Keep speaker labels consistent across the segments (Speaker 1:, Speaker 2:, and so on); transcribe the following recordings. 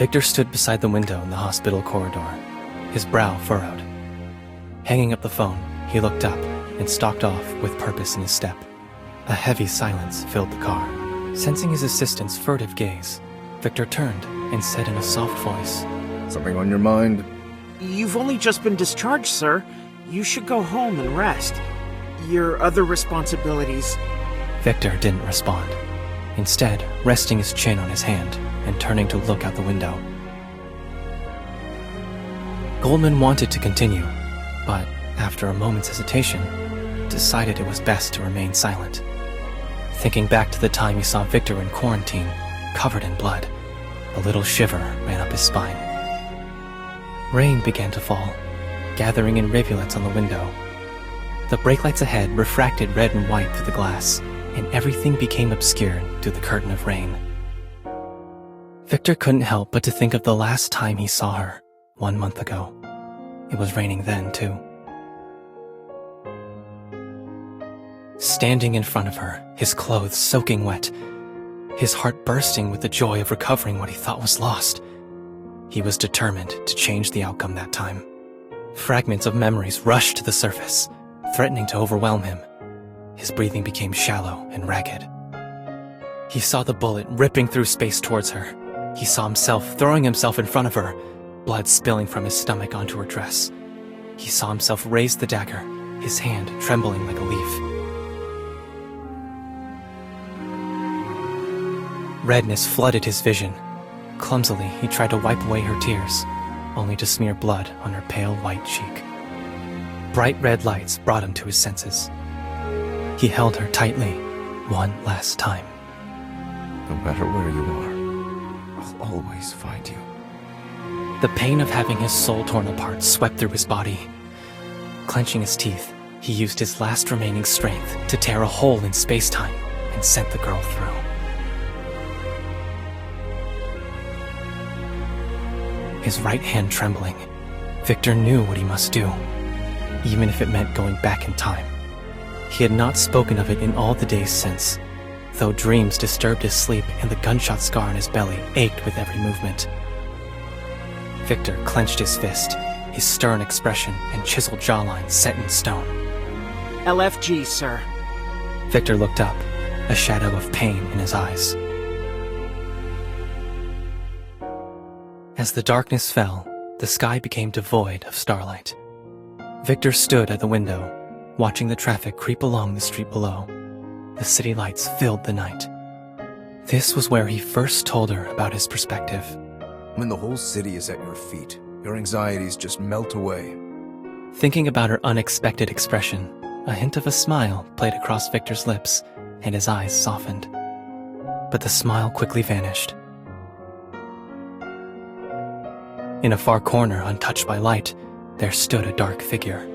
Speaker 1: Victor stood beside the window in the hospital corridor, his brow furrowed. Hanging up the phone, he looked up and stalked off with purpose in his step. A heavy silence filled the car. Sensing his assistant's furtive gaze, Victor turned and said in a soft voice,
Speaker 2: "Something on your mind?"
Speaker 3: "You've only just been discharged, sir. You should go home and rest. Your other responsibilities..."
Speaker 1: Victor didn't respond, instead resting his chin on his hand and turning to look out the window. Goldman wanted to continue, but after a moment's hesitation, decided it was best to remain silent. Thinking back to the time he saw Victor in quarantine, covered in blood, a little shiver ran up his spine. Rain began to fall, gathering in rivulets on the window. The brake lights ahead refracted red and white through the glass, and everything became obscured through the curtain of rain. Victor couldn't help but to think of the last time he saw her, 1 month ago. It was raining then, too. Standing in front of her, his clothes soaking wet, his heart bursting with the joy of recovering what he thought was lost, he was determined to change the outcome that time. Fragments of memories rushed to the surface, threatening to overwhelm him. His breathing became shallow and ragged. He saw the bullet ripping through space towards her. He saw himself throwing himself in front of her, blood spilling from his stomach onto her dress. He saw himself raise the dagger, his hand trembling like a leaf. Redness flooded his vision. Clumsily, he tried to wipe away her tears, only to smear blood on her pale white cheek. Bright red lights brought him to his senses. He held her tightly, one last time.
Speaker 2: "No matter where you are, I'll always find you."
Speaker 1: The pain of having his soul torn apart swept through his body. Clenching his teeth, he used his last remaining strength to tear a hole in space-time and sent the girl through. His right hand trembling, Victor knew what he must do, even if it meant going back in time. He had not spoken of it in all the days since, though dreams disturbed his sleep and the gunshot scar on his belly ached with every movement. Victor clenched his fist, his stern expression and chiseled jawline set in stone.
Speaker 3: "LFG, sir."
Speaker 1: Victor looked up, a shadow of pain in his eyes. As the darkness fell, the sky became devoid of starlight. Victor stood at the window, watching the traffic creep along the street below. The city lights filled the night. This was where he first told her about his perspective.
Speaker 2: When the whole city is at your feet, your anxieties just melt away.
Speaker 1: Thinking about her unexpected expression, a hint of a smile played across Victor's lips, and his eyes softened. But the smile quickly vanished. In a far corner, untouched by light, there stood a dark figure.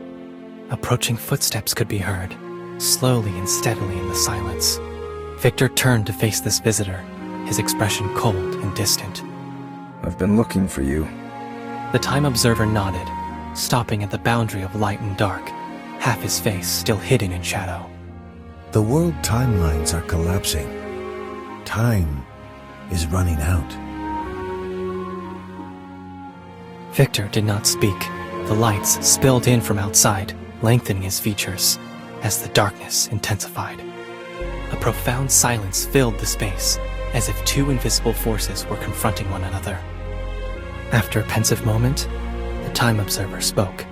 Speaker 1: Approaching footsteps could be heard, slowly and steadily in the silence. Victor turned to face this visitor, his expression cold and distant.
Speaker 2: "I've been looking for you."
Speaker 1: The time observer nodded, stopping at the boundary of light and dark, half his face still hidden in shadow.
Speaker 4: The world timelines are collapsing. Time is running out.
Speaker 1: Victor did not speak. The lights spilled in from outside, lengthening his features as the darkness intensified. A profound silence filled the space, as if two invisible forces were confronting one another. After a pensive moment, the time observer spoke.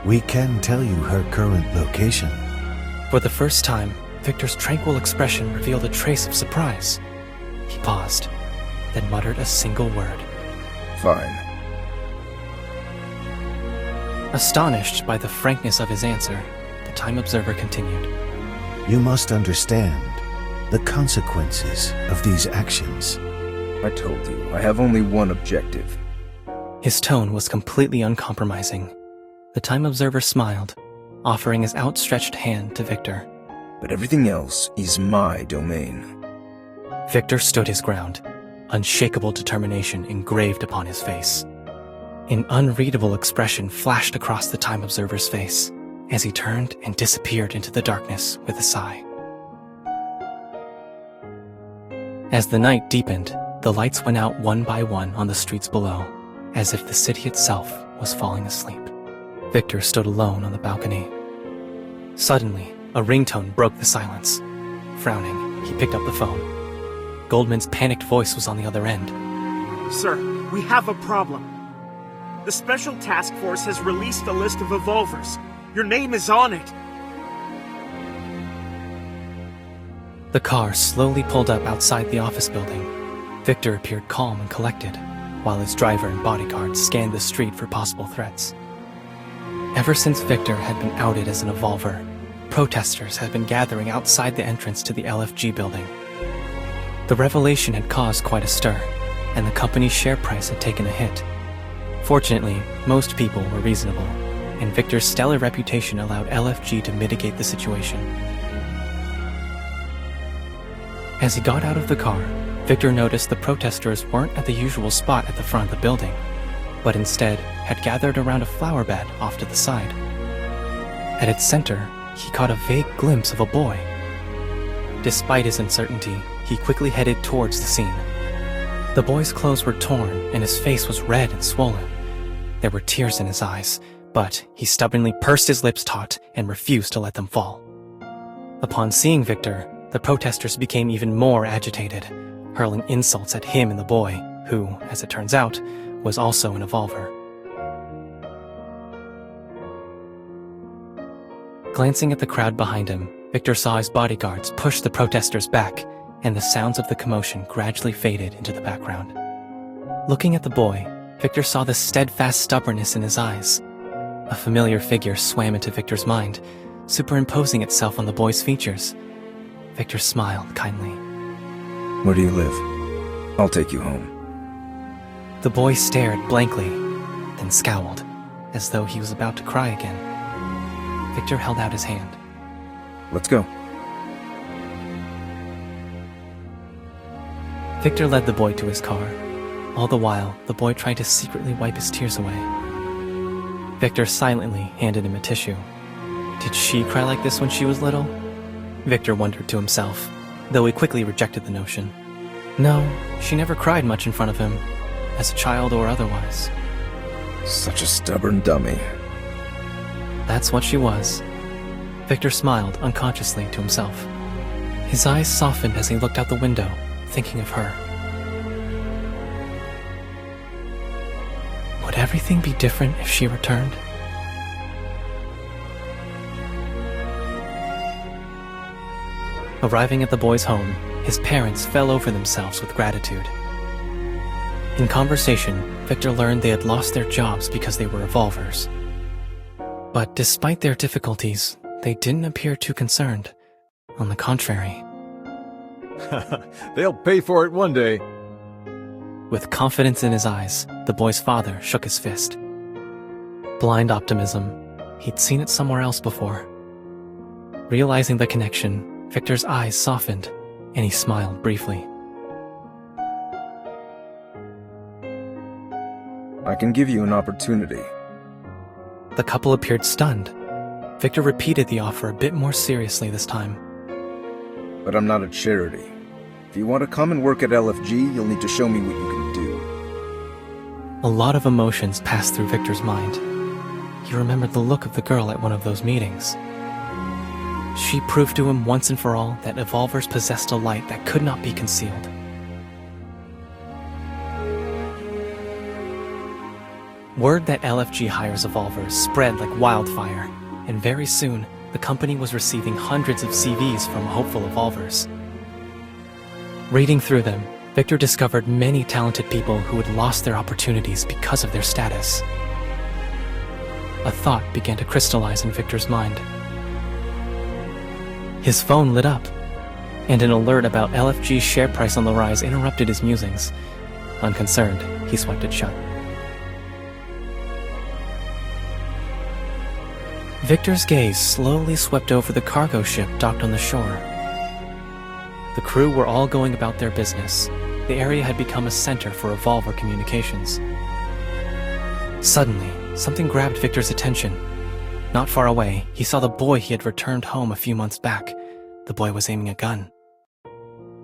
Speaker 4: "We can tell you her current location."
Speaker 1: For the first time, Victor's tranquil expression revealed a trace of surprise. He paused, then muttered a single word.
Speaker 2: "Fine."
Speaker 1: Astonished by the frankness of his answer, the time observer continued.
Speaker 4: "You must understand the consequences of these actions."
Speaker 2: "I told you, I have only one objective."
Speaker 1: His tone was completely uncompromising. The time observer smiled, offering his outstretched hand to Victor.
Speaker 2: "But everything else is my domain."
Speaker 1: Victor stood his ground, unshakable determination engraved upon his face. An unreadable expression flashed across the time observer's face as he turned and disappeared into the darkness with a sigh. As the night deepened, The lights went out one by one on the streets below, as if the city itself was falling asleep. Victor stood alone on the balcony. Suddenly, a ringtone broke the silence. Frowning, he picked up the phone. Goldman's panicked voice was on the other end.
Speaker 3: Sir, we have a problem. The Special Task Force has released a list of evolvers. Your name is on it.
Speaker 1: The car slowly pulled up outside the office building. Victor appeared calm and collected, while his driver and bodyguards scanned the street for possible threats. Ever since Victor had been outed as an evolver, protesters had been gathering outside the entrance to the LFG building. The revelation had caused quite a stir, and the company's share price had taken a hit. Fortunately, most people were reasonable, and Victor's stellar reputation allowed LFG to mitigate the situation. As he got out of the car, Victor noticed the protesters weren't at the usual spot at the front of the building, but instead had gathered around a flower bed off to the side. At its center, he caught a vague glimpse of a boy. Despite his uncertainty, he quickly headed towards the scene. The boy's clothes were torn and his face was red and swollen. There were tears in his eyes, but he stubbornly pursed his lips taut and refused to let them fall. Upon seeing Victor, the protesters became even more agitated, hurling insults at him and the boy, who, as it turns out, was also an evolver. Glancing at the crowd behind him, Victor saw his bodyguards push the protesters back, and the sounds of the commotion gradually faded into the background. Looking at the boy, Victor saw the steadfast stubbornness in his eyes. A familiar figure swam into Victor's mind, superimposing itself on the boy's features. Victor smiled kindly.
Speaker 2: Where do you live? I'll take you home.
Speaker 1: The boy stared blankly, then scowled, as though he was about to cry again. Victor held out his hand.
Speaker 2: Let's go.
Speaker 1: Victor led the boy to his car. All the while, the boy tried to secretly wipe his tears away. Victor silently handed him a tissue. Did she cry like this when she was little? Victor wondered to himself, though he quickly rejected the notion. No, she never cried much in front of him, as a child or otherwise.
Speaker 2: Such a stubborn dummy.
Speaker 1: That's what she was. Victor smiled unconsciously to himself. His eyes softened as he looked out the window, thinking of her. Would everything be different if she returned? Arriving at the boy's home, his parents fell over themselves with gratitude. In conversation, Victor learned they had lost their jobs because they were evolvers. But despite their difficulties, they didn't appear too concerned. On the contrary.
Speaker 5: They'll pay for it one day.
Speaker 1: With confidence in his eyes, the boy's father shook his fist. Blind optimism. He'd seen it somewhere else before. Realizing the connection, Victor's eyes softened, and he smiled briefly.
Speaker 2: I can give you an opportunity.
Speaker 1: The couple appeared stunned. Victor repeated the offer a bit more seriously this time.
Speaker 2: But I'm not a charity. If you want to come and work at LFG, you'll need to show me what you can do.
Speaker 1: A lot of emotions passed through Victor's mind. He remembered the look of the girl at one of those meetings. She proved to him once and for all that evolvers possessed a light that could not be concealed. Word that LFG hires evolvers spread like wildfire, and very soon, the company was receiving hundreds of CVs from hopeful evolvers. Reading through them, Victor discovered many talented people who had lost their opportunities because of their status. A thought began to crystallize in Victor's mind. His phone lit up, and an alert about LFG's share price on the rise interrupted his musings. Unconcerned, he swiped it shut. Victor's gaze slowly swept over the cargo ship docked on the shore. The crew were all going about their business. The area had become a center for evolver communications. Suddenly, something grabbed Victor's attention. Not far away, he saw the boy he had returned home a few months back. The boy was aiming a gun.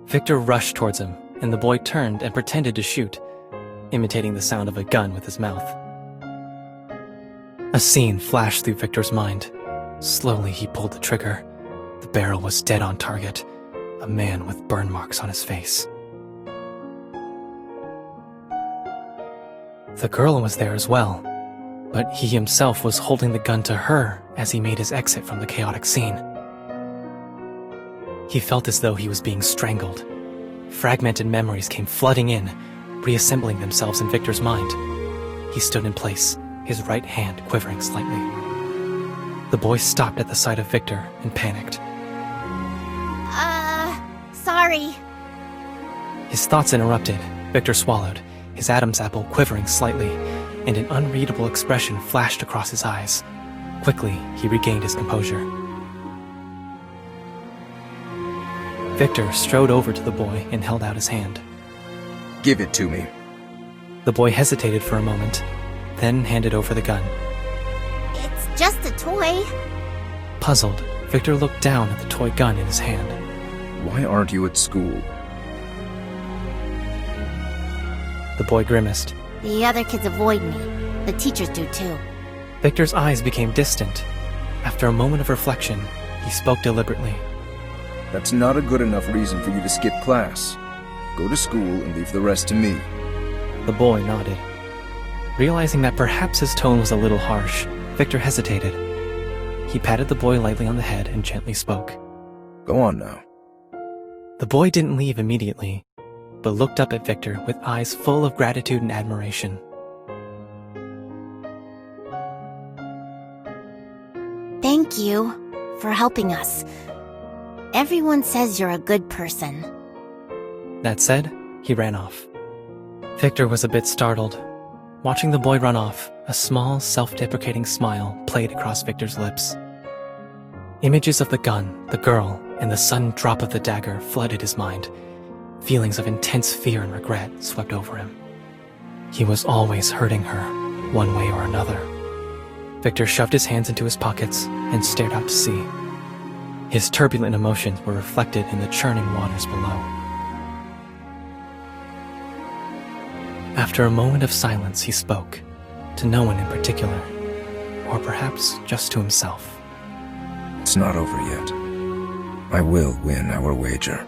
Speaker 1: Victor rushed towards him, and the boy turned and pretended to shoot, imitating the sound of a gun with his mouth. A scene flashed through Victor's mind. Slowly, he pulled the trigger. The barrel was dead on target, a man with burn marks on his face. The girl was there as well, but he himself was holding the gun to her as he made his exit from the chaotic scene. He felt as though he was being strangled. Fragmented memories came flooding in, reassembling themselves in Victor's mind. He stood in place, his right hand quivering slightly. The boy stopped at the sight of Victor and panicked.
Speaker 5: Sorry.
Speaker 1: His thoughts interrupted. Victor swallowed, his Adam's apple quivering slightly, and an unreadable expression flashed across his eyes. Quickly, he regained his composure. Victor strode over to the boy and held out his hand.
Speaker 2: Give it to me.
Speaker 1: The boy hesitated for a moment, then handed over the gun.
Speaker 5: It's just a toy.
Speaker 1: Puzzled, Victor looked down at the toy gun in his hand.
Speaker 2: Why aren't you at school?
Speaker 1: The boy grimaced.
Speaker 5: The other kids avoid me. The teachers do too.
Speaker 1: Victor's eyes became distant. After a moment of reflection, he spoke deliberately.
Speaker 2: That's not a good enough reason for you to skip class. Go to school and leave the rest to me.
Speaker 1: The boy nodded. Realizing that perhaps his tone was a little harsh, Victor hesitated. He patted the boy lightly on the head and gently spoke.
Speaker 2: Go on now.
Speaker 1: The boy didn't leave immediately, but looked up at Victor with eyes full of gratitude and admiration.
Speaker 5: Thank you for helping us. Everyone says you're a good person.
Speaker 1: That said, he ran off. Victor was a bit startled. Watching the boy run off, a small, self-deprecating smile played across Victor's lips. Images of the gun, the girl, and the sudden drop of the dagger flooded his mind. Feelings of intense fear and regret swept over him. He was always hurting her, one way or another. Victor shoved his hands into his pockets and stared out to sea. His turbulent emotions were reflected in the churning waters below. After a moment of silence, he spoke, to no one in particular, or perhaps just to himself.
Speaker 2: It's not over yet. I will win our wager.